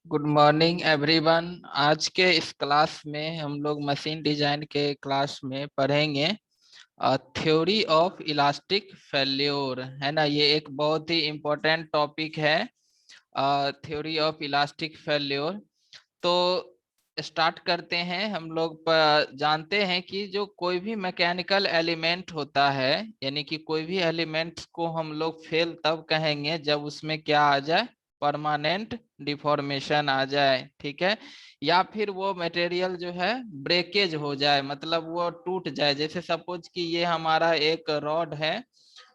Good morning everyone. आज के इस क्लास में हम लोग मशीन डिजाइन के क्लास में पढ़ेंगे थ्योरी ऑफ इलास्टिक फेल्योर। है ना, ये एक बहुत ही इम्पोर्टेंट टॉपिक है, थ्योरी ऑफ इलास्टिक फेल्योर। तो स्टार्ट करते हैं। हम लोग जानते हैं कि जो कोई भी मैकेनिकल एलिमेंट होता है, यानी कि कोई भी एलिमेंट्स को हम लोग फेल तब कहेंगे जब उसमें क्या आ जाए, परमानेंट डिफॉर्मेशन आ जाए। ठीक है, या फिर वो मटेरियल जो है ब्रेकेज हो जाए, मतलब वो टूट जाए। जैसे सपोज कि ये हमारा एक रॉड है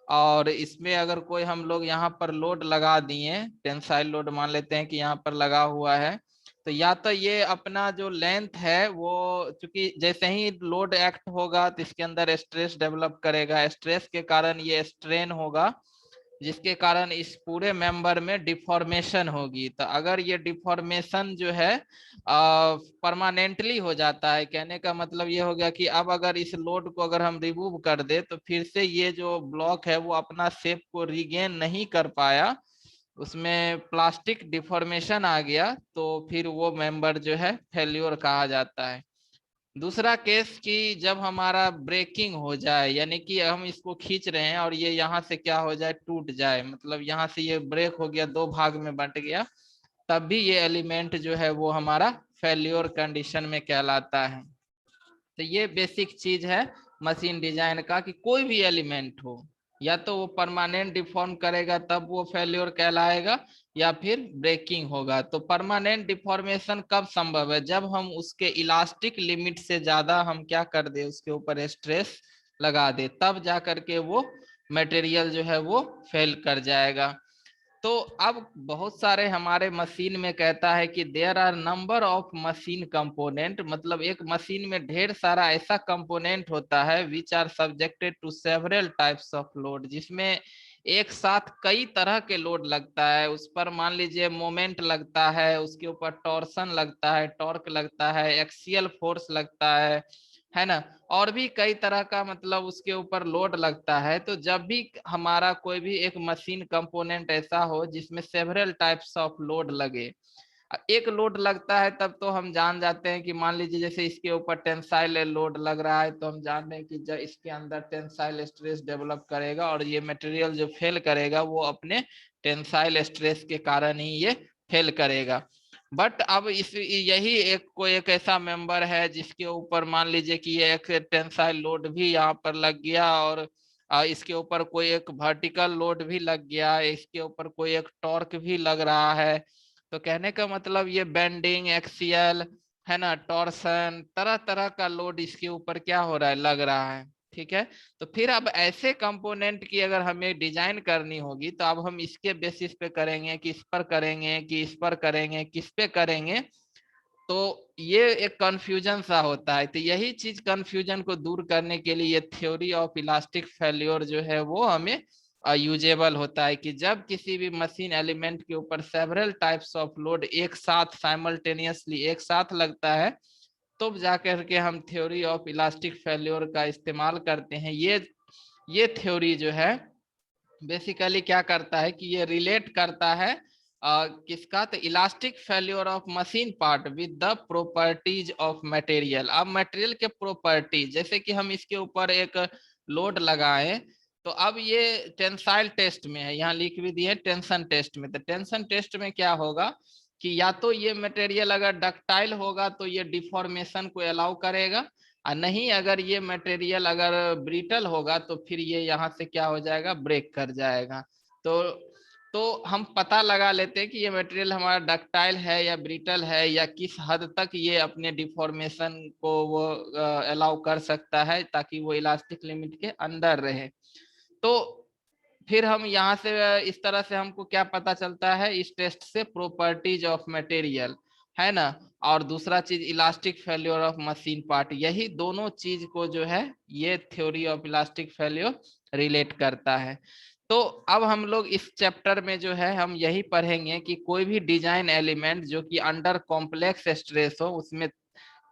और इसमें अगर कोई हम लोग यहाँ पर लोड लगा दिए, टेंसाइल लोड मान लेते हैं कि यहाँ पर लगा हुआ है, तो या तो ये अपना जो लेंथ है वो, चूंकि जैसे ही लोड एक्ट होगा तो इसके अंदर स्ट्रेस डेवलप करेगा, स्ट्रेस के कारण ये स्ट्रेन होगा, जिसके कारण इस पूरे मेंबर में डिफॉर्मेशन होगी। तो अगर ये डिफॉर्मेशन जो है परमानेंटली हो जाता है, कहने का मतलब ये हो गया कि अब अगर इस लोड को अगर हम रिमूव कर दे तो फिर से ये जो ब्लॉक है वो अपना शेप को रिगेन नहीं कर पाया, उसमें प्लास्टिक डिफॉर्मेशन आ गया, तो फिर वो मेंबर जो है फेल्योर कहा जाता है। दूसरा केस कि जब हमारा ब्रेकिंग हो जाए, यानी कि हम इसको खींच रहे हैं और ये यहाँ से क्या हो जाए, टूट जाए, मतलब यहाँ से ये ब्रेक हो गया, दो भाग में बंट गया, तब भी ये एलिमेंट जो है वो हमारा फेल्योर कंडीशन में कहलाता है। तो ये बेसिक चीज है मशीन डिजाइन का, कि कोई भी एलिमेंट हो, या तो वो परमानेंट डिफॉर्म करेगा तब वो फेल्योर कहलाएगा, या फिर ब्रेकिंग होगा। तो परमानेंट डिफॉर्मेशन कब संभव है, जब हम उसके इलास्टिक लिमिट से ज्यादा हम क्या कर दे, उसके ऊपर स्ट्रेस लगा दे, तब जा करके वो मटेरियल जो है वो फेल कर जाएगा। तो अब बहुत सारे हमारे मशीन में कहता है कि there are number of machine component, मतलब एक मशीन में ढेर सारा ऐसा कंपोनेंट होता है which are subjected to several types of load, जिसमें एक साथ कई तरह के लोड लगता है। उस पर मान लीजिए मोमेंट लगता है, उसके ऊपर टॉर्सन लगता है, टॉर्क लगता है, एक्सियल फोर्स लगता है ना, और भी कई तरह का मतलब उसके ऊपर लोड लगता है। तो जब भी हमारा कोई भी एक मशीन कंपोनेंट ऐसा हो जिसमें सेवरल टाइप्स ऑफ लोड लगे, एक लोड लगता है, तब तो हम जान जाते हैं कि मान लीजिए जैसे इसके ऊपर टेंसाइल लोड लग रहा है, तो हम जान रहे हैं कि जब इसके अंदर टेंसाइल स्ट्रेस डेवलप करेगा और ये मटेरियल जो फेल करेगा वो अपने टेंसाइल स्ट्रेस के कारण ही ये फेल करेगा। बट अब इस यही एक कोई एक ऐसा मेंबर है जिसके ऊपर मान लीजिए कि ये एक टेंसाइल लोड भी यहाँ पर लग गया, और इसके ऊपर कोई एक वर्टिकल लोड भी लग गया, इसके ऊपर कोई एक टॉर्क भी लग रहा है। तो कहने का मतलब ये बेंडिंग, एक्सियल, है ना, टॉर्सन, तरह तरह का लोड इसके ऊपर क्या हो रहा है, लग रहा है। ठीक है, तो फिर अब ऐसे कंपोनेंट की अगर हमें डिजाइन करनी होगी तो अब हम इसके बेसिस पे करेंगे कि इस पर करेंगे कि इस पर करेंगे, किस पे करेंगे। तो ये एक कंफ्यूजन सा होता है। तो यही चीज कंफ्यूजन को दूर करने के लिए ये थ्योरी ऑफ इलास्टिक फेल्योर जो है वो हमें यूजेबल होता है, कि जब किसी भी मशीन एलिमेंट के ऊपर सेवरल टाइप्स ऑफ लोड एक साथ साइमल्टेनियसली एक साथ लगता है, तब जाकर के हम थ्योरी ऑफ इलास्टिक फेल्योर का इस्तेमाल करते हैं। ये थ्योरी जो है बेसिकली क्या करता है कि ये रिलेट करता है किसका, तो elastic failure of machine part with the properties of material. अब मटेरियल के प्रॉपर्टीज, जैसे कि हम इसके ऊपर एक लोड लगाएं, तो अब ये टेंसाइल टेस्ट में है, यहाँ लिख भी दिए टेंशन टेस्ट में। तो टेंशन टेस्ट में क्या होगा कि या तो ये मटेरियल अगर डक्टाइल होगा तो ये डिफॉर्मेशन को अलाउ करेगा, और नहीं अगर ये मटेरियल अगर ब्रिटल होगा तो फिर ये यहाँ से क्या हो जाएगा, ब्रेक कर जाएगा। तो हम पता लगा लेते हैं कि ये मटेरियल हमारा डक्टाइल है या ब्रिटल है, या किस हद तक ये अपने डिफॉर्मेशन को वो अलाउ कर सकता है ताकि वो इलास्टिक लिमिट के अंदर रहे। तो फिर हम यहाँ से इस तरह से हमको क्या पता चलता है, इस टेस्ट से प्रॉपर्टीज ऑफ मटेरियल, है ना, और दूसरा चीज elastic failure of machine part, यही दोनों चीज को जो है ये theory of elastic failure relate करता है। तो अब हम लोग इस चैप्टर में जो है हम यही पढ़ेंगे कि कोई भी डिजाइन एलिमेंट जो कि अंडर कॉम्प्लेक्स स्ट्रेस हो, उसमें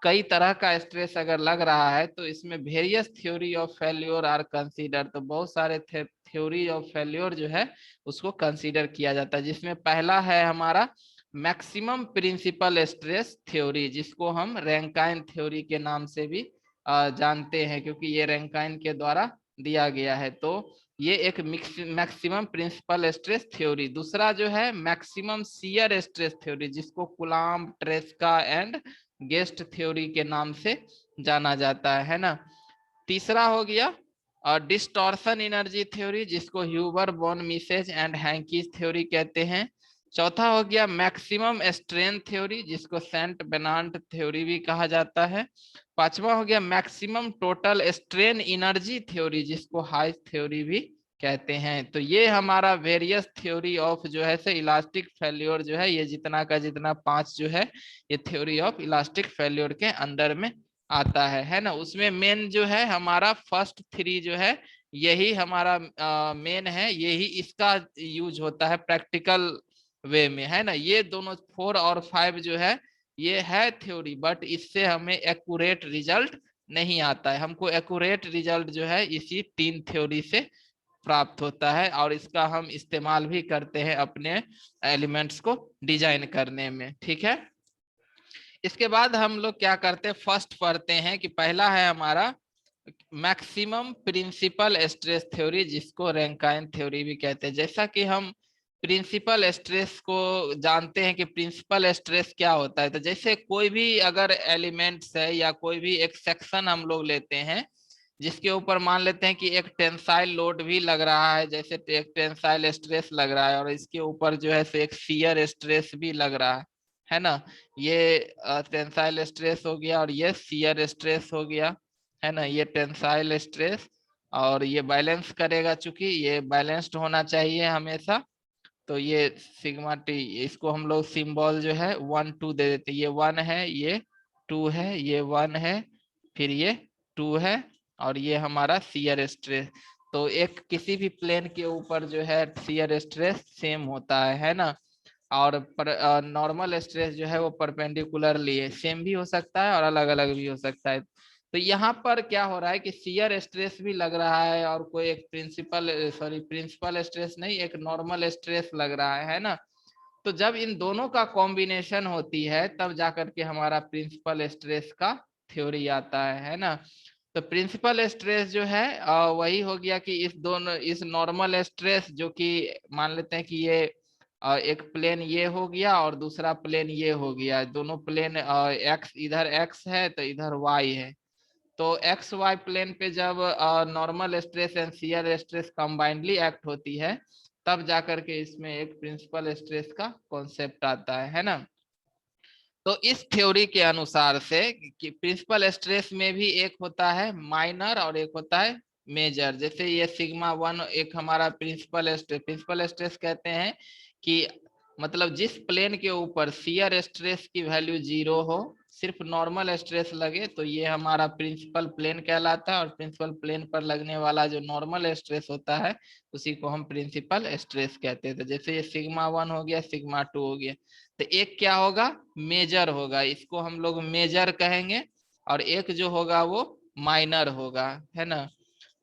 कई तरह का स्ट्रेस अगर लग रहा है, तो इसमें various theory of failure are consider, तो बहुत सारे थ्योरी ऑफ फेल्योर जो है उसको कंसीडर किया जाता है, जिसमें पहला है हमारा मैक्सिमम प्रिंसिपल स्ट्रेस थ्योरी, जिसको हम रैंकाइन थ्योरी के नाम से भी जानते हैं, क्योंकि ये रैंकाइन के द्वारा दिया गया है। तो ये एक मैक्सिमम प्रिंसिपल स्ट्रेस थ्योरी। दूसरा जो है मैक्सिमम शियर स्ट्रेस थ्योरी, जिसको कुलाम्ब, ट्रेस्का एंड गेस्ट थ्योरी के नाम से जाना जाता है ना। तीसरा हो गया डिस्टॉर्शन एनर्जी थ्योरी, जिसको Huber, von Mises and Hencky theory कहते हैं। चौथा हो गया मैक्सिमम स्ट्रेन थ्योरी, जिसको सेंट बेनांट थ्योरी भी कहा जाता है। पांचवा हो गया maximum total strain energy theory, जिसको हाई थ्योरी भी कहते हैं। तो ये हमारा वेरियस थ्योरी ऑफ जो है से इलास्टिक फेल्योर जो है, ये जितना का जितना 5 जो है ये थ्योरी ऑफ इलास्टिक फेल्योर के अंदर में आता है ना। उसमें मेन जो है हमारा फर्स्ट 3 जो है यही हमारा मेन है, यही इसका यूज होता है प्रैक्टिकल वे में, है ना। ये दोनों 4 और 5 जो है ये है थ्योरी, बट इससे हमें एक्यूरेट रिजल्ट नहीं आता है। हमको एक्यूरेट रिजल्ट जो है इसी 3 थ्योरी से प्राप्त होता है, और इसका हम इस्तेमाल भी करते हैं अपने एलिमेंट्स को डिजाइन करने में, ठीक है। इसके बाद हम लोग क्या करते हैं, फर्स्ट पढ़ते हैं कि पहला है हमारा मैक्सिमम प्रिंसिपल स्ट्रेस थ्योरी, जिसको रैंकाइन थ्योरी भी कहते हैं। जैसा कि हम प्रिंसिपल स्ट्रेस को जानते हैं कि प्रिंसिपल स्ट्रेस क्या होता है, तो जैसे कोई भी अगर एलिमेंट्स है या कोई भी एक सेक्शन हम लोग लेते हैं, जिसके ऊपर मान लेते हैं कि एक टेंसाइल लोड भी लग रहा है, जैसे एक टेंसाइल स्ट्रेस लग रहा है, और इसके ऊपर जो है एक शियर स्ट्रेस भी लग रहा है ना। ये टेंसाइल स्ट्रेस हो गया और ये शियर स्ट्रेस हो गया, है ना। ये टेंसाइल स्ट्रेस और ये बैलेंस करेगा, चूंकि ये बैलेंस्ड होना चाहिए हमेशा। तो ये सिग्मा टी, इसको हम लोग सिंबल जो है 1 2 दे देते हैं। ये 1 है, ये 2 है, ये 1 है, फिर ये 2 है, और ये हमारा शियर स्ट्रेस। तो एक किसी भी प्लेन के ऊपर जो है शियर स्ट्रेस सेम होता है ना। और नॉर्मल स्ट्रेस जो है वो परपेंडिकुलरली है, सेम भी हो सकता है और अलग अलग भी हो सकता है। तो यहाँ पर क्या हो रहा है कि शियर स्ट्रेस भी लग रहा है, और कोई एक प्रिंसिपल स्ट्रेस नहीं, एक नॉर्मल स्ट्रेस लग रहा है ना। तो जब इन दोनों का कॉम्बिनेशन होती है तब जाकर के हमारा प्रिंसिपल स्ट्रेस का थ्योरी आता है ना। तो प्रिंसिपल स्ट्रेस जो है वही हो गया कि इस नॉर्मल स्ट्रेस, जो कि मान लेते हैं कि ये एक प्लेन ये हो गया और दूसरा प्लेन ये हो गया, दोनों प्लेन एक्स, इधर एक्स है तो इधर वाई है। तो एक्स वाई प्लेन पे जब normal stress and shear stress combinedly act होती है, तब जाकर के इसमें एक प्रिंसिपल स्ट्रेस का कॉन्सेप्ट आता है ना। तो इस थ्योरी के अनुसार से कि प्रिंसिपल स्ट्रेस में भी एक होता है माइनर और एक होता है मेजर। जैसे ये सिग्मा 1 एक हमारा प्रिंसिपल स्ट्रेस कहते हैं कि मतलब जिस प्लेन के ऊपर शियर स्ट्रेस की वैल्यू 0 हो, सिर्फ नॉर्मल स्ट्रेस लगे, तो ये हमारा प्रिंसिपल प्लेन कहलाता है। और प्रिंसिपल प्लेन पर लगने वाला जो नॉर्मल स्ट्रेस होता है उसी को हम प्रिंसिपल स्ट्रेस कहते हैं। तो जैसे ये सिग्मा 1 हो गया, सिग्मा 2 हो गया। तो एक क्या होगा, मेजर होगा, इसको हम लोग मेजर कहेंगे। और एक जो होगा वो माइनर होगा, है ना।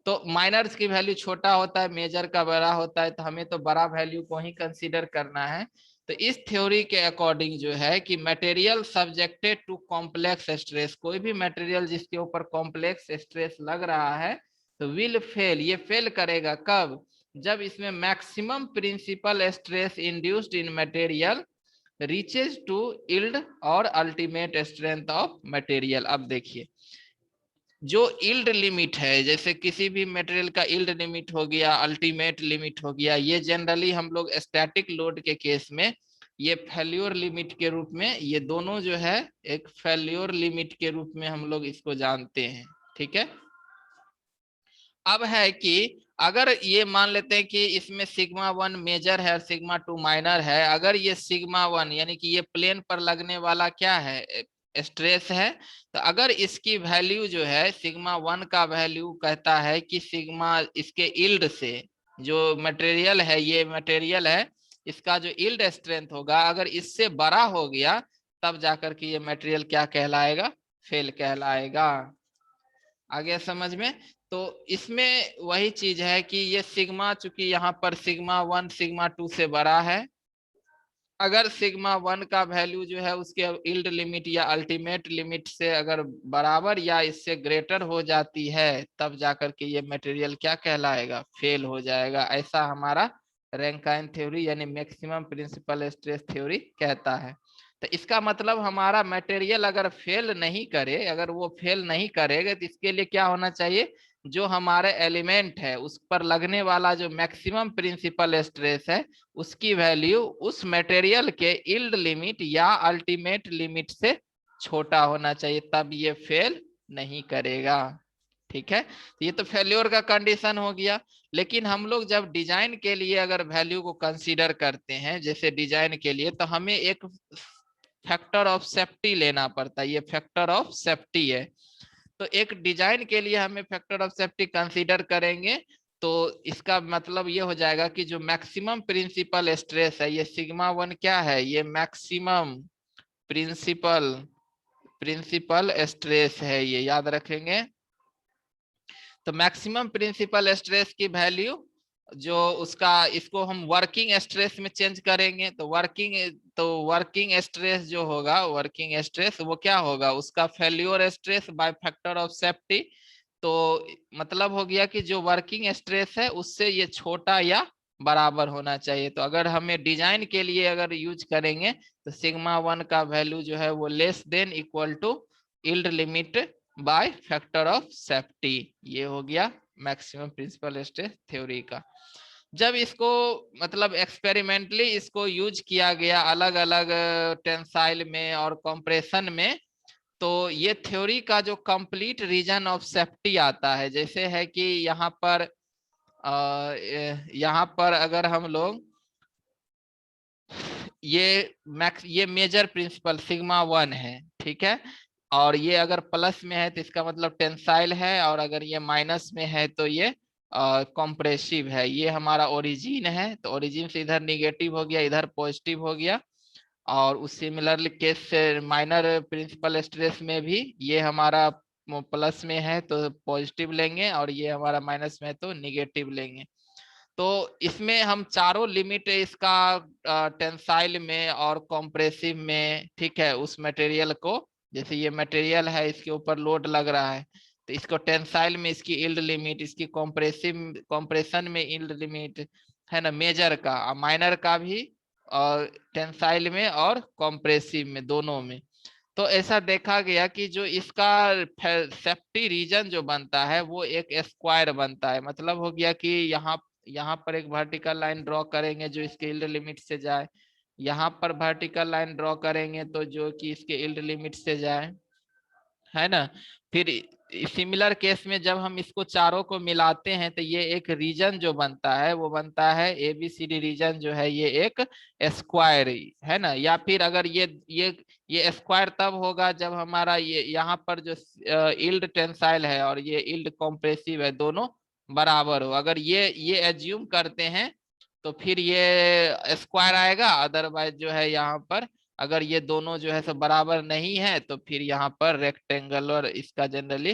तो माइनर की वैल्यू छोटा होता है, मेजर का बड़ा होता है, तो हमें तो बड़ा वैल्यू को ही कंसीडर करना है। तो इस थ्योरी के अकॉर्डिंग जो है कि material subjected to complex stress, कोई भी मटेरियल जिसके ऊपर कॉम्प्लेक्स स्ट्रेस लग रहा है तो विल फेल, ये फेल करेगा कब, जब इसमें maximum principal stress induced in material reaches to yield और अल्टीमेट स्ट्रेंथ ऑफ मटेरियल। अब देखिए, जो इल्ड लिमिट है, जैसे किसी भी मटेरियल का इल्ड लिमिट हो गया, अल्टीमेट लिमिट हो गया, ये जनरली हम लोग स्टैटिक लोड के केस में ये फेल्योर लिमिट के रूप में, ये दोनों जो है एक फेल्योर लिमिट के रूप में हम लोग इसको जानते हैं, ठीक है। अब है कि अगर ये मान लेते हैं कि इसमें सिग्मा 1 मेजर है और सिग्मा 2 माइनर है, अगर ये सिग्मा 1 यानी कि ये प्लेन पर लगने वाला क्या है, स्ट्रेस है, तो अगर इसकी वैल्यू जो है सिग्मा 1 का वैल्यू कहता है कि सिग्मा इसके इल्ड से, जो मटेरियल है, ये मटेरियल है, इसका जो इल्ड स्ट्रेंथ होगा अगर इससे बड़ा हो गया, तब जाकर के ये मटेरियल क्या कहलाएगा, फेल कहलाएगा। आ गया समझ में। तो इसमें वही चीज है कि ये सिग्मा, चूंकि यहाँ पर सिग्मा 1 सिग्मा 2 से बड़ा है, अगर सिग्मा 1 का वैल्यू जो है उसके यील्ड लिमिट या अल्टीमेट लिमिट से अगर बराबर या इससे ग्रेटर हो जाती है, तब जाकर के ये मटेरियल क्या कहलाएगा, फेल हो जाएगा। ऐसा हमारा रैंकाइन थ्योरी यानी मैक्सिमम प्रिंसिपल स्ट्रेस थ्योरी कहता है। तो इसका मतलब हमारा मटेरियल अगर फेल नहीं करे, अगर वो फेल नहीं करेगा, तो इसके लिए क्या होना चाहिए, जो हमारे एलिमेंट है उस पर लगने वाला जो मैक्सिमम प्रिंसिपल स्ट्रेस है उसकी वैल्यू उस मटेरियल के यील्ड लिमिट या अल्टीमेट लिमिट से छोटा होना चाहिए, तब ये फेल नहीं करेगा। ठीक है, ये तो फेल्योर का कंडीशन हो गया। लेकिन हम लोग जब डिजाइन के लिए अगर वैल्यू को कंसीडर करते हैं, जैसे डिजाइन के लिए, तो हमें एक फैक्टर ऑफ सेफ्टी लेना पड़ता है। ये फैक्टर ऑफ सेफ्टी है। तो एक डिजाइन के लिए हमें फैक्टर ऑफ सेफ्टी कंसीडर करेंगे, तो इसका मतलब ये हो जाएगा कि जो मैक्सिमम प्रिंसिपल स्ट्रेस है, ये सिग्मा 1 क्या है, ये मैक्सिमम प्रिंसिपल प्रिंसिपल स्ट्रेस है, ये याद रखेंगे। तो मैक्सिमम प्रिंसिपल स्ट्रेस की वैल्यू जो उसका, इसको हम वर्किंग स्ट्रेस में चेंज करेंगे, तो वर्किंग स्ट्रेस जो होगा, वर्किंग स्ट्रेस वो क्या होगा, उसका failure stress by factor of safety. तो मतलब हो गया कि जो वर्किंग स्ट्रेस है उससे ये छोटा या बराबर होना चाहिए। तो अगर हमें डिजाइन के लिए अगर यूज करेंगे, तो सिग्मा 1 का वैल्यू जो है वो less than equal to yield limit by factor of safety. ये हो गया मैक्सिमम प्रिंसिपल स्ट्रेस थ्योरी का। जब इसको मतलब एक्सपेरिमेंटली इसको यूज किया गया अलग अलग टेंसाइल में और कंप्रेशन में, तो ये थ्योरी का जो कंप्लीट रीजन ऑफ सेफ्टी आता है, जैसे है कि यहाँ पर अगर हम लोग ये मेजर प्रिंसिपल सिग्मा 1 है, ठीक है, और ये अगर प्लस में है तो इसका मतलब टेंसाइल है, और अगर ये माइनस में है तो ये कॉम्प्रेसिव है। ये हमारा ओरिजिन है, तो ओरिजिन से इधर निगेटिव हो गया, इधर पॉजिटिव हो गया। और उस सिमिलर केस से माइनर प्रिंसिपल स्ट्रेस में भी ये हमारा प्लस में है तो पॉजिटिव लेंगे, और ये हमारा माइनस में है तो निगेटिव लेंगे। तो इसमें हम चारों लिमिट इसका टेंसाइल में और कॉम्प्रेसिव में, ठीक है, उस मटेरियल को, जैसे ये मटेरियल है इसके ऊपर लोड लग रहा है, तो इसको टेंसाइल में इसकी यील्ड लिमिट, इसकी कॉम्प्रेशन में यील्ड लिमिट है ना, मेजर का और माइनर का भी, और टेंसाइल में और कॉम्प्रेसिव में, दोनों में। तो ऐसा देखा गया कि जो इसका सेफ्टी रीजन जो बनता है वो एक स्क्वायर बनता है। मतलब हो गया कि यहाँ यहाँ पर एक वर्टिकल लाइन ड्रॉ करेंगे जो इसके यील्ड लिमिट से जाए, यहाँ पर वर्टिकल लाइन ड्रॉ करेंगे तो जो कि इसके यील्ड लिमिट से जाए, है ना। फिर सिमिलर केस में जब हम इसको चारों को मिलाते हैं तो ये एक रीजन जो बनता है वो बनता है ABCD रीजन, जो है ये एक स्क्वायर है ना। या फिर अगर ये स्क्वायर तब होगा जब हमारा ये यहाँ पर जो यील्ड टेंसाइल है और ये यील्ड कॉम्प्रेसिव है दोनों बराबर हो। अगर ये एज्यूम करते हैं तो फिर ये स्क्वायर आएगा, अदरवाइज जो है यहाँ पर अगर ये दोनों जो है सब बराबर नहीं है तो फिर यहाँ पर रेक्टेंगुलर इसका generally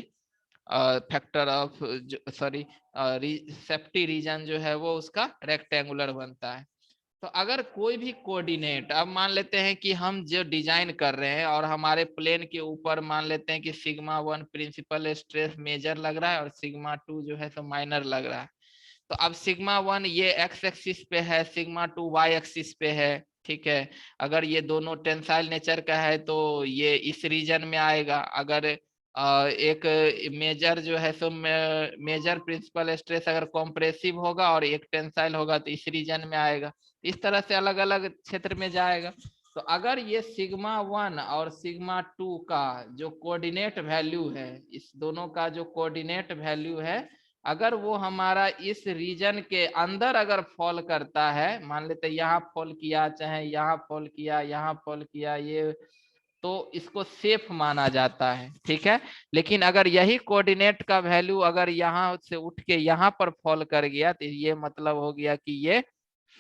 factor of sorry safety region जो है वो उसका रेक्टेंगुलर बनता है। तो अगर कोई भी कोऑर्डिनेट, अब मान लेते हैं कि हम जो डिजाइन कर रहे हैं और हमारे प्लेन के ऊपर मान लेते हैं कि सिग्मा 1 प्रिंसिपल स्ट्रेस मेजर लग रहा है और सिग्मा 2 जो है तो माइनर लग रहा है। तो अब सिग्मा 1 ये एक्स एक्सिस पे है, सिग्मा 2 वाई एक्सिस पे है, ठीक है। अगर ये दोनों टेंसाइल नेचर का है तो ये इस रीजन में आएगा। अगर एक मेजर जो है सो मेजर प्रिंसिपल स्ट्रेस अगर कॉम्प्रेसिव होगा और एक टेंसाइल होगा तो इस रीजन में आएगा। इस तरह से अलग अलग क्षेत्र में जाएगा। तो अगर ये सिग्मा 1 और सिग्मा 2 का जो कोऑर्डिनेट वैल्यू है, इस दोनों का जो कोऑर्डिनेट वैल्यू है, अगर वो हमारा इस रीजन के अंदर अगर फॉल करता है, मान लेते यहाँ फॉल किया, चाहे यहाँ फॉल किया, यहाँ फॉल किया, ये तो इसको सेफ माना जाता है, ठीक है। लेकिन अगर यही कोऑर्डिनेट का वैल्यू अगर यहाँ से उठ के यहाँ पर फॉल कर गया तो ये मतलब हो गया कि ये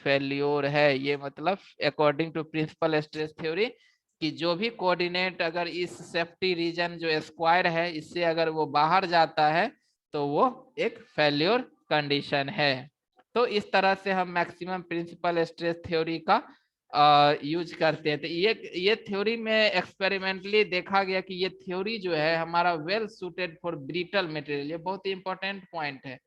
फेल्योर है। ये मतलब according to principal stress theory कि जो भी कोऑर्डिनेट अगर इस सेफ्टी रीजन जो स्क्वायर है इससे अगर वो बाहर जाता है तो वो एक फेल्योर कंडीशन है। तो इस तरह से हम मैक्सिमम प्रिंसिपल स्ट्रेस थ्योरी का यूज करते हैं। तो ये थ्योरी में एक्सपेरिमेंटली देखा गया कि ये थ्योरी जो है हमारा well suited for brittle material. ये बहुत ही इंपॉर्टेंट पॉइंट है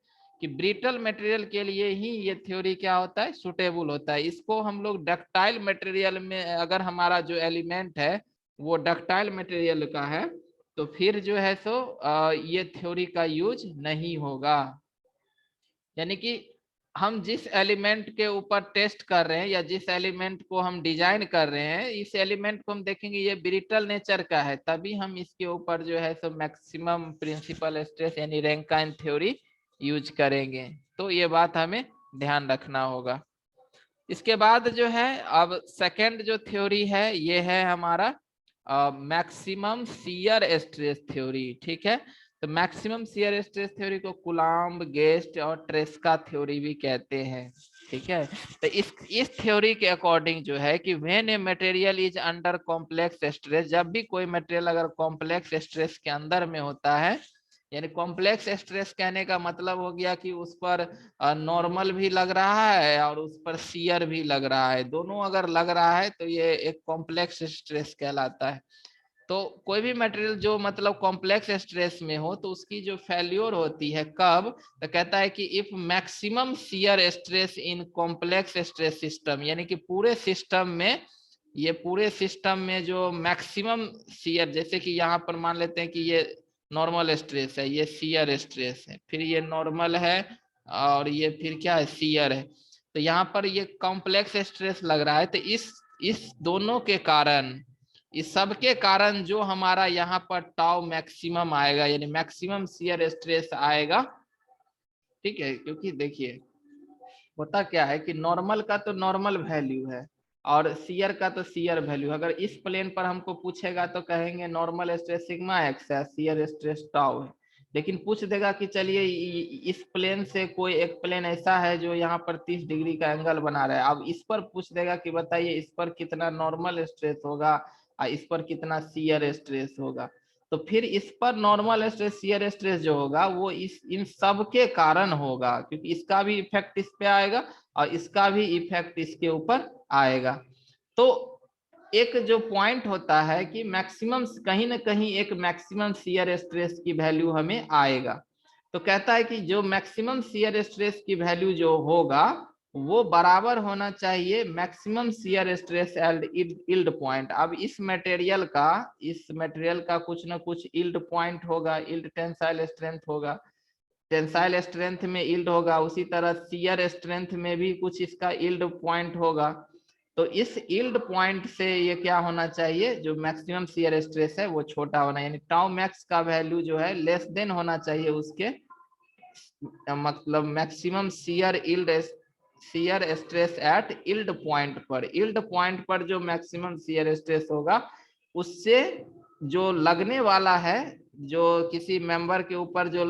कि ब्रिटल मटेरियल के लिए ही ये थ्योरी क्या होता है, सुटेबल होता है। इसको हम लोग डक्टाइल मटेरियल में, अगर हमारा जो एलिमेंट है वो डक्टाइल मटेरियल का है, तो फिर जो है सो ये थ्योरी का यूज नहीं होगा। यानी कि हम जिस एलिमेंट के ऊपर टेस्ट कर रहे हैं या जिस एलिमेंट को हम डिजाइन कर रहे हैं, इस एलिमेंट को हम देखेंगे ये ब्रिटल नेचर का है, तभी हम इसके ऊपर जो है सो मैक्सिमम प्रिंसिपल स्ट्रेस यानी रैंकाइन थ्योरी यूज करेंगे। तो ये बात हमें ध्यान रखना होगा। इसके बाद जो है अब सेकंड जो थ्योरी है ये है हमारा मैक्सिमम शियर स्ट्रेस थ्योरी। ठीक है, तो मैक्सिमम शियर स्ट्रेस थ्योरी को कुलाम्ब, गेस्ट और ट्रेस्का थ्योरी भी कहते हैं। ठीक है, तो इस थ्योरी के अकॉर्डिंग जो है कि when a material is under complex stress, जब भी कोई मटेरियल अगर कॉम्प्लेक्स स्ट्रेस के अंदर में होता है, यानी कॉम्प्लेक्स स्ट्रेस कहने का मतलब हो गया कि उस पर नॉर्मल भी लग रहा है और उस पर शियर भी लग रहा है, दोनों अगर लग रहा है तो ये एक कॉम्प्लेक्स स्ट्रेस कहलाता है। तो कोई भी मटेरियल जो मतलब कॉम्प्लेक्स स्ट्रेस में हो तो उसकी जो फेल्योर होती है कब, तो कहता है कि if maximum shear stress in complex stress system, यानी कि पूरे सिस्टम में, ये पूरे सिस्टम में जो मैक्सिमम शियर, जैसे कि यहाँ पर मान लेते हैं कि ये नॉर्मल स्ट्रेस है, ये शियर स्ट्रेस है, फिर ये नॉर्मल है और ये फिर क्या है, शियर है। तो यहाँ पर ये कॉम्प्लेक्स स्ट्रेस लग रहा है, तो इस दोनों के कारण, इस सब के कारण जो हमारा यहाँ पर टाउ मैक्सिमम आएगा, यानी मैक्सिमम शियर स्ट्रेस आएगा। ठीक है, क्योंकि देखिए होता क्या है कि नॉर्मल का तो नॉर्मल वैल्यू है और शियर का तो शियर वैल्यू। अगर इस प्लेन पर हमको पूछेगा तो कहेंगे नॉर्मल स्ट्रेस सिग्मा एक्स है, शियर स्ट्रेस टाउ है। लेकिन पूछ देगा कि चलिए इस प्लेन से कोई एक प्लेन ऐसा है जो यहाँ पर 30 डिग्री का एंगल बना रहा है, अब इस पर पूछ देगा कि बताइए इस पर कितना नॉर्मल स्ट्रेस होगा और इस पर कितना शियर स्ट्रेस होगा। तो फिर इस पर नॉर्मल स्ट्रेस, शियर स्ट्रेस जो होगा वो इस इन सब के कारण होगा, क्योंकि इसका भी इफेक्ट इस पे आएगा और इसका भी इफेक्ट इसके ऊपर आएगा। तो एक जो पॉइंट होता है कि मैक्सिमम, कहीं ना कहीं एक मैक्सिमम शियर स्ट्रेस की वैल्यू हमें आएगा। तो कहता है कि जो मैक्सिमम शियर स्ट्रेस की वैल्यू जो होगा वो बराबर होना चाहिए maximum shear stress and yield point. अब इस मटेरियल का कुछ ना कुछ यील्ड पॉइंट होगा, यील्ड टेंसाइल स्ट्रेंथ होगा, टेंसाइल स्ट्रेंथ में यील्ड होगा, उसी तरह शियर स्ट्रेंथ में भी कुछ इसका यील्ड पॉइंट होगा। तो इस यील्ड पॉइंट से ये क्या होना चाहिए, जो मैक्सिमम शियर स्ट्रेस है वो छोटा होना, यानी टाउ मैक्स का वैल्यू जो है लेस देन होना चाहिए उसके, मतलब maximum shear stress eight yield point पर। यील्ड पॉइंट पर जो मैक्सिमम शियर स्ट्रेस होगा उससे जो लगने वाला है, जो किसी मेंबर के ऊपर जो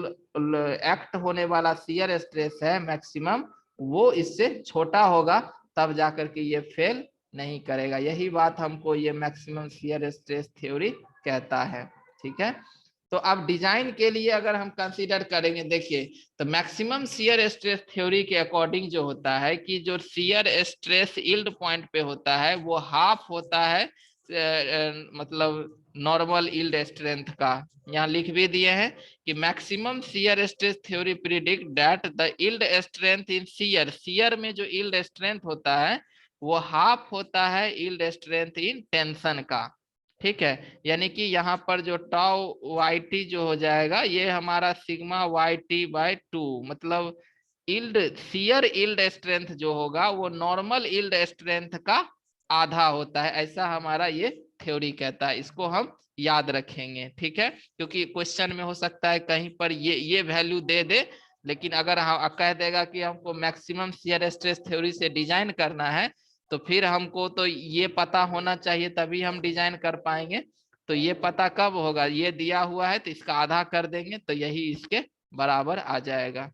एक्ट होने वाला शियर स्ट्रेस है मैक्सिमम, वो इससे छोटा होगा, तब जाकर के ये फेल नहीं करेगा। यही बात हमको ये मैक्सिमम शियर स्ट्रेस थ्योरी कहता है। ठीक है, तो अब डिजाइन के लिए अगर हम कंसीडर करेंगे, देखिए तो मैक्सिमम शियर स्ट्रेस थ्योरी के अकॉर्डिंग जो होता है कि जो शियर स्ट्रेस यील्ड पॉइंट पे होता है वो हाफ होता है मतलब नॉर्मल यील्ड स्ट्रेंथ का। यहाँ लिख भी दिए हैं कि maximum shear stress theory predict that the yield strength in shear, shear में जो यील्ड स्ट्रेंथ होता है वो हाफ होता है यील्ड स्ट्रेंथ इन टेंशन का। ठीक है, यानी कि यहाँ पर जो टाउ वाई टी जो हो जाएगा ये हमारा सिग्मा वाई टी बाय 2, मतलब यील्ड, शियर यील्ड स्ट्रेंथ जो होगा वो नॉर्मल यील्ड स्ट्रेंथ का आधा होता है, ऐसा हमारा ये थ्योरी कहता है। इसको हम याद रखेंगे। ठीक है, क्योंकि क्वेश्चन में हो सकता है कहीं पर ये वैल्यू दे दे, लेकिन अगर हम कह देगा कि हमको मैक्सिमम शियर स्ट्रेस थ्योरी से डिजाइन करना है तो फिर हमको तो ये पता होना चाहिए तभी हम डिजाइन कर पाएंगे। तो ये पता कब होगा, ये दिया हुआ है तो इसका आधा कर देंगे तो यही इसके बराबर आ जाएगा।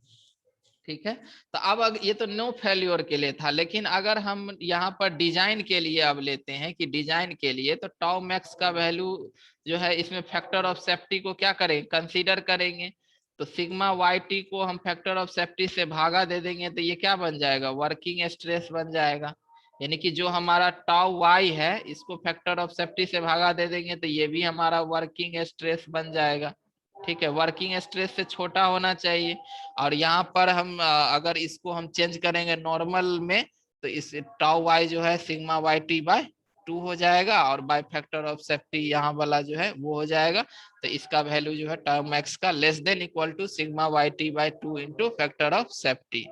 ठीक है, तो अब ये तो नो फेल्योर के लिए था, लेकिन अगर हम यहाँ पर डिजाइन के लिए अब लेते हैं कि डिजाइन के लिए तो टाउ मैक्स का वैल्यू जो है इसमें फैक्टर ऑफ सेफ्टी को क्या करें, कंसीडर करेंगे। तो सिग्मा वाई टी को हम फैक्टर ऑफ सेफ्टी से भागा दे देंगे तो ये क्या बन जाएगा, वर्किंग स्ट्रेस बन जाएगा। यानी कि जो हमारा टाउ वाई है इसको फैक्टर ऑफ सेफ्टी से भागा दे देंगे तो ये भी हमारा वर्किंग स्ट्रेस बन जाएगा। ठीक है, वर्किंग स्ट्रेस से छोटा होना चाहिए। और यहाँ पर हम अगर इसको हम चेंज करेंगे नॉर्मल में तो इस टाउ वाई जो है सिग्मा वाई टी बाय 2 हो जाएगा और बाय फैक्टर ऑफ सेफ्टी यहाँ वाला जो है वो हो जाएगा। तो इसका वैल्यू जो है टाउ मैक्स का less than equal to sigma Y T by 2 into factor of safety.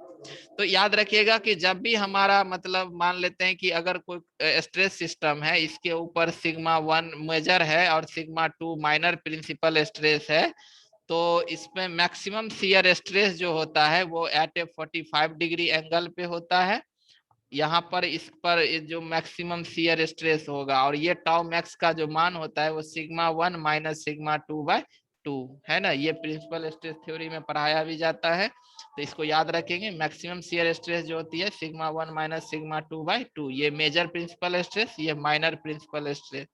तो याद रखिएगा कि जब भी हमारा मतलब मान लेते हैं कि अगर कोई स्ट्रेस सिस्टम है इसके ऊपर सिग्मा 1 मेजर है और सिग्मा 2 माइनर प्रिंसिपल स्ट्रेस है तो इसमें मैक्सिमम शियर स्ट्रेस जो होता है वो एट ए 45 डिग्री एंगल पे होता है। यहाँ पर इस पर जो मैक्सिमम शियर स्ट्रेस होगा और ये टाउ मैक्स का जो मान होता है वो सिग्मा 1 माइनस सिग्मा 2 बाय 2 है ना। ये प्रिंसिपल स्ट्रेस थ्योरी में पढ़ाया भी जाता है तो इसको याद रखेंगे। मैक्सिमम शियर स्ट्रेस जो होती है सिग्मा 1 माइनस सिग्मा 2 बाय 2, ये मेजर प्रिंसिपल स्ट्रेस, ये माइनर प्रिंसिपल स्ट्रेस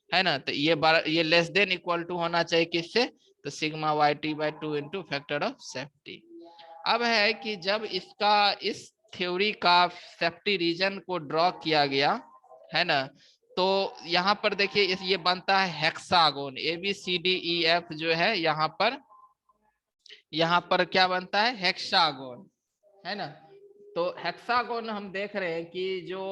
है ना। तो ये लेस देन इक्वल टू होना चाहिए किससे, तो sigma Y T by 2 into factor of safety. अब है कि जब इसका इस थ्योरी का सेफ्टी रीजन को ड्रॉ किया गया है ना तो यहाँ पर देखिए ये बनता है hexagon, A B C D E F जो है यहाँ पर क्या बनता है, हेक्सागोन है ना। तो हेक्सागोन हम देख रहे हैं कि जो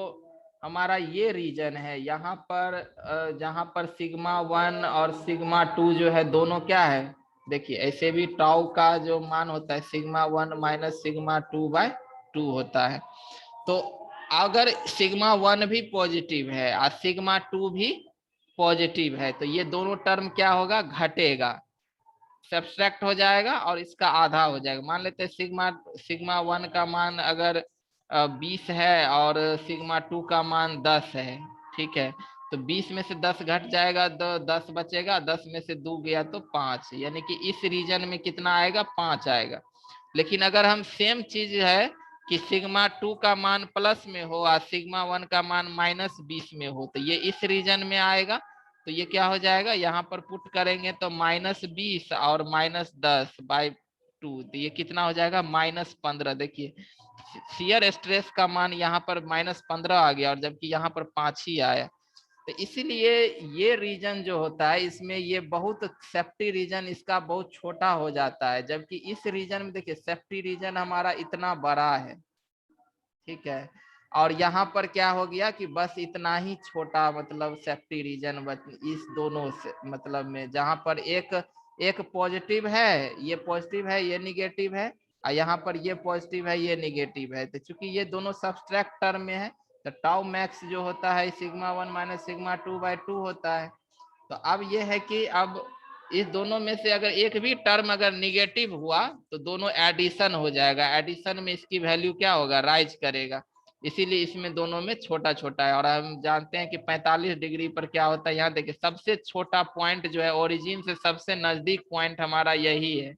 हमारा ये रीजन है यहाँ पर जहाँ पर सिग्मा 1 और सिग्मा 2 जो है दोनों क्या है, देखिए ऐसे भी टाउ का जो मान होता है सिग्मा 1 माइनस सिग्मा 2 बाय 2 होता है। तो अगर सिग्मा 1 भी पॉजिटिव है और सिग्मा 2 भी पॉजिटिव है तो ये दोनों टर्म क्या होगा, घटेगा, सब्सट्रैक्ट हो जाएगा और इसका आधा हो जाएगा। मान लेते हैं सिग्मा सिग्मा 1 का मान अगर 20 है और सिग्मा 2 का मान 10 है, ठीक है। तो 20 में से 10 घट जाएगा तो 10 बचेगा, 10 में से 2 गया तो 5, यानी कि इस रीजन में कितना आएगा, 5 आएगा। लेकिन अगर हम सेम चीज है कि सिग्मा 2 का मान प्लस में हो और सिग्मा 1 का मान -20 में हो तो ये इस रीजन में आएगा। तो ये क्या हो जाएगा, यहाँ पर पुट करेंगे तो -20 और -10 बाय 2 तो ये कितना हो जाएगा, -15। देखिए शियर स्ट्रेस का मान यहाँ पर -15 आ गया और जबकि यहाँ पर 5 ही आया। तो इसीलिए ये रीजन जो होता है इसमें ये बहुत सेफ्टी रीजन इसका बहुत छोटा हो जाता है, जबकि इस रीजन में देखिए सेफ्टी रीजन हमारा इतना बड़ा है, ठीक है। और यहाँ पर क्या हो गया कि बस इतना ही छोटा मतलब सेफ्टी रीजन इस दोनों से मतलब में, जहाँ पर एक पॉजिटिव है, ये पॉजिटिव है ये निगेटिव है और यहाँ पर ये पॉजिटिव है ये निगेटिव है। तो चूंकि ये दोनों सब्सट्रैक्ट टर्म में है तो टाउ मैक्स जो होता है सिग्मा 1 माइनस सिग्मा 2 बाय 2 होता है। तो अब ये है कि अब इस दोनों में से अगर एक भी टर्म अगर निगेटिव हुआ तो दोनों एडिशन हो जाएगा, एडिशन में इसकी वैल्यू क्या होगा, राइज करेगा। इसीलिए इसमें दोनों में छोटा छोटा है। और हम जानते हैं कि 45 डिग्री पर क्या होता है, यहाँ देखिए सबसे छोटा पॉइंट जो है ओरिजिन से सबसे नजदीक पॉइंट हमारा यही है,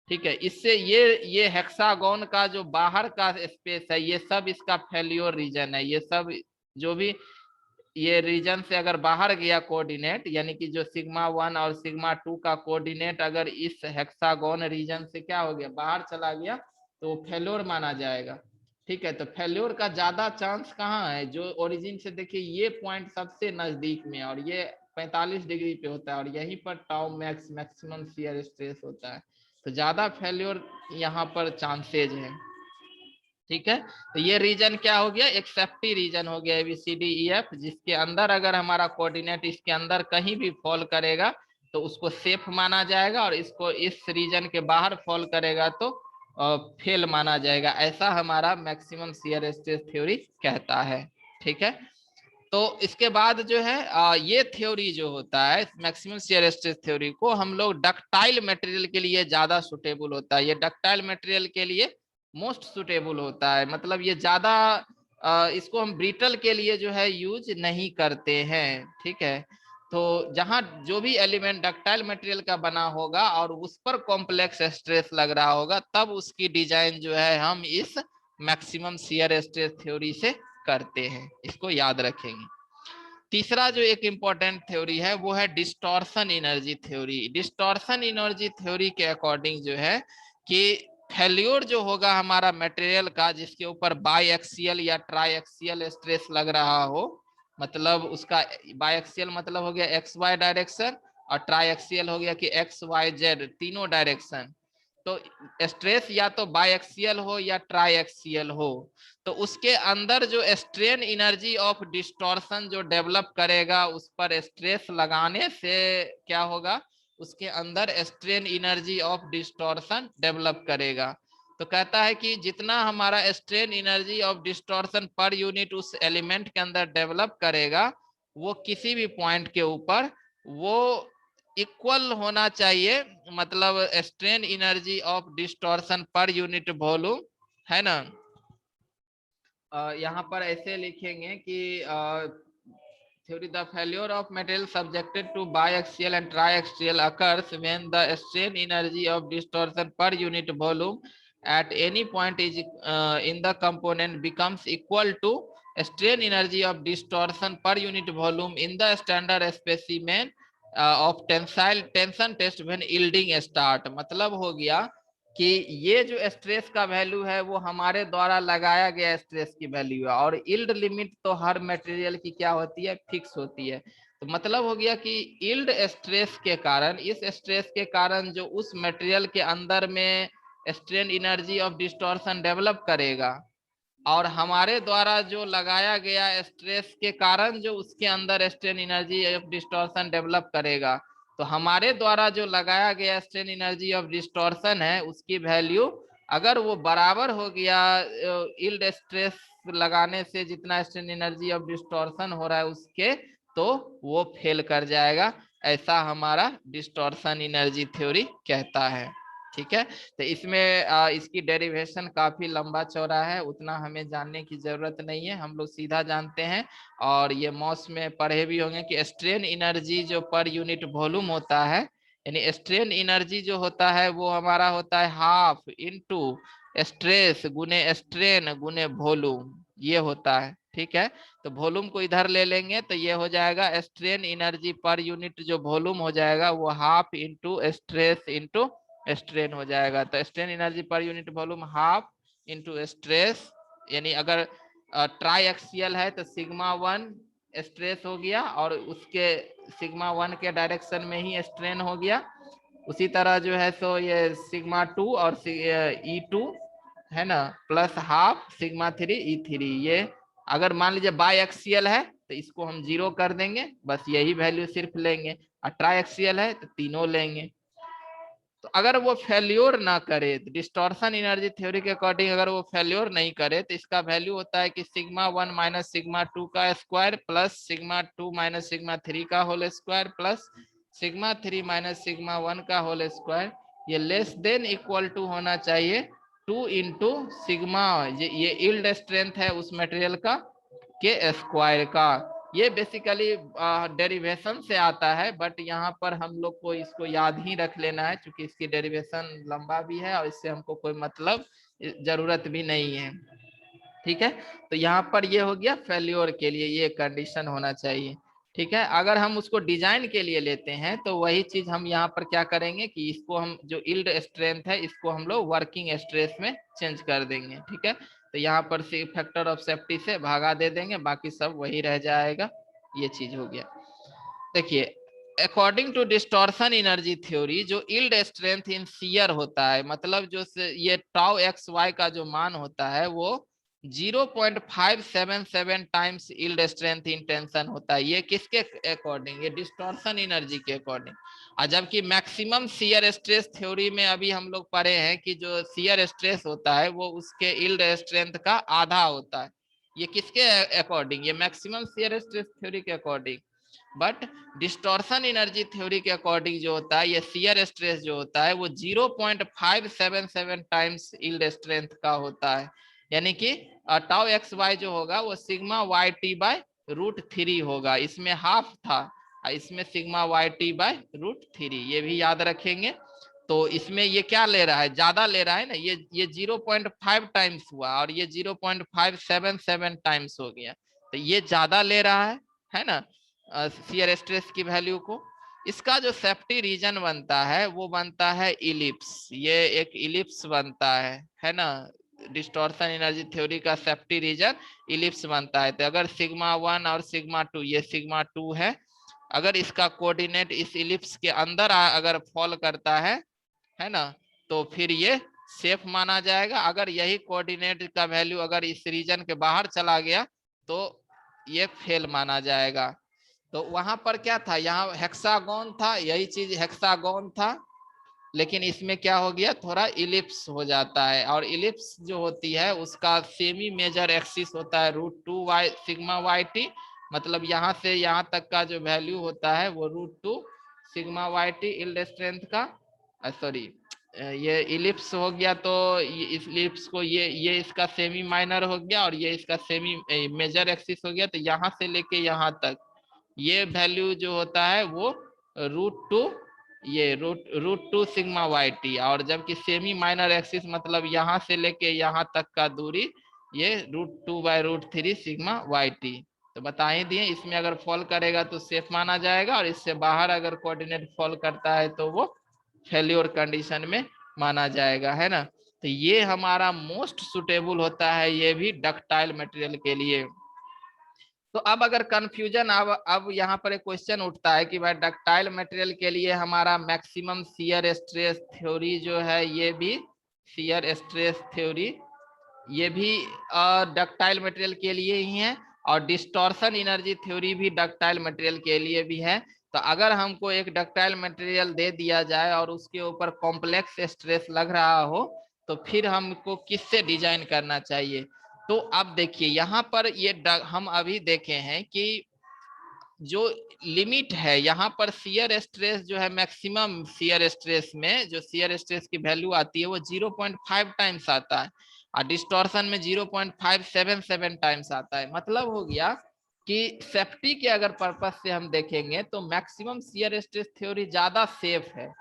ठीक है। इससे ये हेक्सागोन का जो बाहर का स्पेस है ये सब इसका फेल्योर रीजन है। ये सब जो भी ये रीजन से अगर बाहर गया कोऑर्डिनेट, यानी कि जो सिग्मा 1 और सिग्मा 2 का कोऑर्डिनेट अगर इस हेक्सागोन रीजन से क्या हो गया, बाहर चला गया तो फेल्योर माना जाएगा, ठीक है। तो फेल्योर का ज्यादा चांस कहाँ है, जो ओरिजिन से देखिए ये पॉइंट सबसे नजदीक में और ये 45 डिग्री पे होता है और यहीं पर tau max maximum shear stress होता है। तो ज्यादा फेल्योर यहाँ पर चांसेज है, ठीक है। तो ये रीजन क्या हो गया, एक सेफ्टी रीजन हो गया ABCDEF, जिसके अंदर अगर हमारा कोऑर्डिनेट इसके अंदर कहीं भी फॉल करेगा तो उसको सेफ माना जाएगा और इसको इस रीजन के बाहर फॉल करेगा तो फेल माना जाएगा। ऐसा हमारा मैक्सिमम शियर स्ट्रेस थ्योरी कहता है, ठीक है। तो इसके बाद जो है ये थ्योरी जो होता है मैक्सिमम शियर स्ट्रेस थ्योरी को हम लोग डक्टाइल मटेरियल के लिए ज्यादा सुटेबल होता है। ये डक्टाइल मटेरियल के लिए मोस्ट सुटेबल होता है, मतलब ये ज्यादा इसको हम ब्रिटल के लिए जो है यूज नहीं करते हैं, ठीक है। तो जहां जो भी एलिमेंट डक्टाइल मटेरियल का बना होगा और उस पर कॉम्प्लेक्स स्ट्रेस लग रहा होगा तब उसकी डिजाइन जो है हम इस मैक्सिमम शियर स्ट्रेस थ्योरी से करते हैं, इसको याद रखेंगे। तीसरा जो एक इंपॉर्टेंट थ्योरी है वो है distortion energy theory. Distortion energy theory के अकॉर्डिंग जो है कि फेल्योर जो होगा हमारा मटेरियल का, जिसके ऊपर बाई एक्सियल या ट्राई एक्सियल स्ट्रेस लग रहा हो, मतलब उसका बाई एक्सियल मतलब हो गया एक्स वाई डायरेक्शन, और ट्राई एक्सियल हो गया कि एक्स वाई जेड तीनों डायरेक्शन। तो स्ट्रेस या तो बाई एक्सियल हो या ट्राई एक्सियल हो, तो उसके अंदर जो स्ट्रेन एनर्जी ऑफ डिस्टॉर्शन जो डेवलप करेगा, उस पर स्ट्रेस लगाने से क्या होगा, उसके अंदर strain energy of distortion develop करेगा। तो कहता है कि जितना हमारा strain energy of distortion per unit उस एलिमेंट के अंदर डेवलप करेगा, वो किसी भी पॉइंट के ऊपर वो इक्वल होना चाहिए, मतलब strain energy of distortion per unit volume, है ना। यहाँ पर ऐसे लिखेंगे कि theory the failure of material subjected to biaxial and triaxial occurs when the strain energy of distortion per unit volume at any point is in the component becomes equal to strain energy of distortion per unit volume in the standard specimen of tensile tension test when yielding start। मतलब हो गया कि ये जो stress का value है वो हमारे द्वारा लगाया गया स्ट्रेस की वैल्यू है, और यील्ड लिमिट तो हर मटेरियल की क्या होती है, फिक्स होती है। तो मतलब हो गया कि यील्ड स्ट्रेस के कारण, इस स्ट्रेस के कारण जो उस मटेरियल के अंदर में strain energy of distortion develop करेगा, और हमारे द्वारा जो लगाया गया स्ट्रेस के कारण जो उसके अंदर strain energy of distortion develop करेगा, तो हमारे द्वारा जो लगाया गया स्ट्रेन एनर्जी ऑफ डिस्टॉर्शन है उसकी वैल्यू अगर वो बराबर हो गया यील्ड स्ट्रेस लगाने से जितना स्ट्रेन एनर्जी ऑफ डिस्टॉर्शन हो रहा है उसके, तो वो फेल कर जाएगा। ऐसा हमारा डिस्टॉर्शन एनर्जी थ्योरी कहता है। ठीक है, तो इसमें इसकी डेरिवेशन काफी लंबा चौड़ा है, उतना हमें जानने की जरूरत नहीं है, हम लोग सीधा जानते हैं। और ये मॉस में पढ़े भी होंगे कि स्ट्रेन एनर्जी जो पर यूनिट वॉल्यूम होता है, यानी स्ट्रेन एनर्जी जो होता है वो हमारा होता है हाफ इनटू स्ट्रेस गुने स्ट्रेन गुने वॉल्यूम, ये होता है। ठीक है, तो वॉल्यूम को इधर ले लेंगे तो ये हो जाएगा स्ट्रेन एनर्जी पर यूनिट जो वॉल्यूम हो जाएगा वो half into stress into strain हो जाएगा। तो strain energy per unit volume half into stress, यानी अगर ट्राई एक्सियल है तो सिग्मा 1 स्ट्रेस हो गया और उसके सिग्मा 1 के डायरेक्शन में ही स्ट्रेन हो गया। उसी तरह जो है सो ये सिग्मा 2 और E2 है ना, प्लस हाफ सिग्मा 3 E3। ये अगर मान लीजिए बाई एक्सियल है तो इसको हम 0 कर देंगे, बस यही वैल्यू सिर्फ लेंगे, और ट्राई एक्सियल है तो तीनों लेंगे। तो अगर वो फेल्योर ना करे, डिस्टॉर्शन एनर्जी थ्योरी के अकॉर्डिंग अगर वो फेल्योर नहीं करे, तो इसका वैल्यू होता है कि सिग्मा 1 माइनस सिग्मा 2 का square plus sigma 2 minus sigma 3 का whole square plus sigma 3 minus sigma 1 का होल स्क्वायर, ये लेस देन इक्वल टू होना चाहिए 2 इंटू सिग्मा, ये यील्ड स्ट्रेंथ है उस मटेरियल का के स्क्वायर का। ये बेसिकली डेरिवेशन से आता है, बट यहाँ पर हम लोग को इसको याद ही रख लेना है क्योंकि इसकी डेरिवेशन लंबा भी है और इससे हमको कोई मतलब जरूरत भी नहीं है। ठीक है, तो यहाँ पर ये हो गया फेल्योर के लिए ये कंडीशन होना चाहिए। ठीक है, अगर हम उसको डिजाइन के लिए लेते हैं तो वही चीज हम यहाँ पर क्या करेंगे कि इसको हम जो यील्ड स्ट्रेंथ है इसको हम लोग वर्किंग स्ट्रेस में चेंज कर देंगे। ठीक है, तो यहाँ पर फैक्टर ऑफ सेफ्टी से भागा दे देंगे, बाकी सब वही रह जाएगा। ये चीज हो गया। देखिए, according to distortion energy theory जो यील्ड स्ट्रेंथ इन शियर होता है, मतलब जो ये टाउ एक्स वाई का जो मान होता है वो 0.577 times yield strength in tension होता है। ये किसके अकॉर्डिंग, ये डिस्टॉर्शन एनर्जी के अकॉर्डिंग। और जबकि मैक्सिमम शियर स्ट्रेस थ्योरी में अभी हम लोग पढ़े हैं कि जो शियर स्ट्रेस होता है वो उसके यील्ड स्ट्रेंथ का आधा होता है। ये किसके अकॉर्डिंग, ये मैक्सिमम शियर स्ट्रेस थ्योरी के according. But distortion energy theory के अकॉर्डिंग जो होता है ये शियर स्ट्रेस जो होता है वो 0.577 टाइम्स यील्ड स्ट्रेंथ का होता है। यानी कि टाउ एक्स वाई जो होगा वो sigma Y T by root 3 होगा, इसमें हाफ था, इसमें sigma Y T by root 3, ये भी याद रखेंगे। तो इसमें ये क्या ले रहा है, ज्यादा ले रहा है ना, ये 0.5 टाइम्स हुआ और ये 0.577 टाइम्स हो गया, तो ये ज्यादा ले रहा है ना शियर स्ट्रेस की वैल्यू को। इसका जो सेफ्टी रीजन बनता है वो बनता है इलिप्स। ये एक इलिप्स बनता है ना। डिस्टॉर्शन एनर्जी थ्योरी का सेफ्टी रीजन इलिप्स बनता है। तो अगर सिग्मा 1 और सिग्मा 2, ये सिग्मा 2 है, अगर इसका कोऑर्डिनेट इस इलिप्स के अंदर अगर फॉल करता है ना, तो फिर ये सेफ माना जाएगा। अगर यही कोऑर्डिनेट का वैल्यू अगर इस रीजन के बाहर चला गया तो ये फेल माना जाएगा। तो वहां पर क्या था, यहाँ हेक्सागोन था, यही चीज हेक्सागोन था, लेकिन इसमें क्या हो गया, थोड़ा इलिप्स हो जाता है। और इलिप्स जो होती है उसका सेमी मेजर एक्सिस होता है √2 सिग्मा वाई टी। मतलब यहाँ से यहाँ तक का जो वैल्यू होता है वो √2 sigma Y T yield strength का, सॉरी ये इलिप्स हो गया। तो इस इलिप्स को ये इसका सेमी माइनर हो गया और ये इसका सेमी मेजर एक्सिस हो गया। तो यहाँ से लेके यहाँ तक ये वैल्यू जो होता है वो √2, ये √2 सिग्मा वाई टी। और जबकि सेमी माइनर एक्सिस मतलब यहाँ से लेके यहाँ तक का दूरी ये √2/√3 सिग्मा वाई टी। तो बता ही दिए, इसमें अगर फॉल करेगा तो सेफ माना जाएगा, और इससे बाहर अगर कोऑर्डिनेट फॉल करता है तो वो फेल्योर कंडीशन में माना जाएगा, है ना। तो ये हमारा मोस्ट सुटेबल होता है, ये भी डक्टाइल मटेरियल के लिए। तो अब अगर कंफ्यूजन, अब यहाँ पर एक क्वेश्चन उठता है कि भाई डक्टाइल मटेरियल के लिए हमारा मैक्सिमम शियर स्ट्रेस थ्योरी जो है, ये भी शियर स्ट्रेस थ्योरी ये भी डक्टाइल मटेरियल के लिए ही है, और डिस्टॉर्शन एनर्जी थ्योरी भी डक्टाइल मटेरियल के लिए भी है। तो अगर हमको एक डक्टाइल मटेरियल दे दिया जाए और उसके ऊपर कॉम्प्लेक्स स्ट्रेस लग रहा हो, तो फिर हमको किससे डिजाइन करना चाहिए। तो अब देखिए यहाँ पर ये हम अभी देखे हैं कि जो लिमिट है यहाँ पर शियर स्ट्रेस जो है, मैक्सिमम शियर स्ट्रेस में जो शियर स्ट्रेस की वैल्यू आती है वो 0.5 टाइम्स आता है, और डिस्टॉर्शन में 0.577 टाइम्स आता है। मतलब हो गया कि सेफ्टी के अगर पर्पस से हम देखेंगे तो मैक्सिमम शियर स्ट्रेस थ्योरी ज्यादा सेफ है।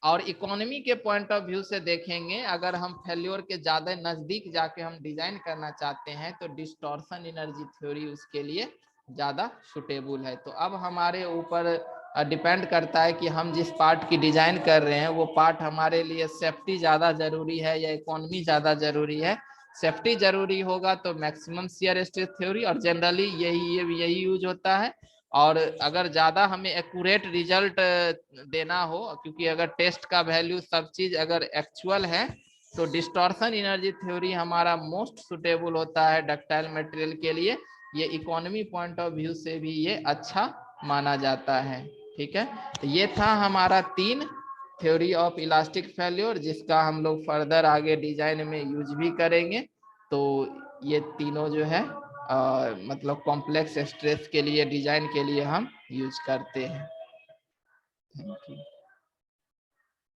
और इकोनॉमी के पॉइंट ऑफ व्यू से देखेंगे, अगर हम फेल्योर के ज्यादा नजदीक जाके हम डिजाइन करना चाहते हैं तो डिस्टॉर्शन एनर्जी थ्योरी उसके लिए ज्यादा सुटेबल है। तो अब हमारे ऊपर डिपेंड करता है कि हम जिस पार्ट की डिजाइन कर रहे हैं वो पार्ट हमारे लिए सेफ्टी ज्यादा जरूरी है या इकोनॉमी ज्यादा जरूरी है। सेफ्टी जरूरी होगा तो मैक्सिमम शियर स्ट्रेस थ्योरी, और जनरली यही यूज होता है। और अगर ज्यादा हमें एक्यूरेट रिजल्ट देना हो, क्योंकि अगर टेस्ट का वैल्यू सब चीज अगर एक्चुअल है, तो डिस्टॉर्शन एनर्जी थ्योरी हमारा मोस्ट सुटेबल होता है डक्टाइल मटेरियल के लिए। ये इकोनॉमी पॉइंट ऑफ व्यू से भी ये अच्छा माना जाता है। ठीक है, तो ये था हमारा 3 थ्योरी ऑफ इलास्टिक फेल्योर, जिसका हम लोग फर्दर आगे डिजाइन में यूज भी करेंगे। तो ये तीनों जो है मतलब कॉम्प्लेक्स स्ट्रेस के लिए डिजाइन के लिए हम यूज करते हैं। Thank you.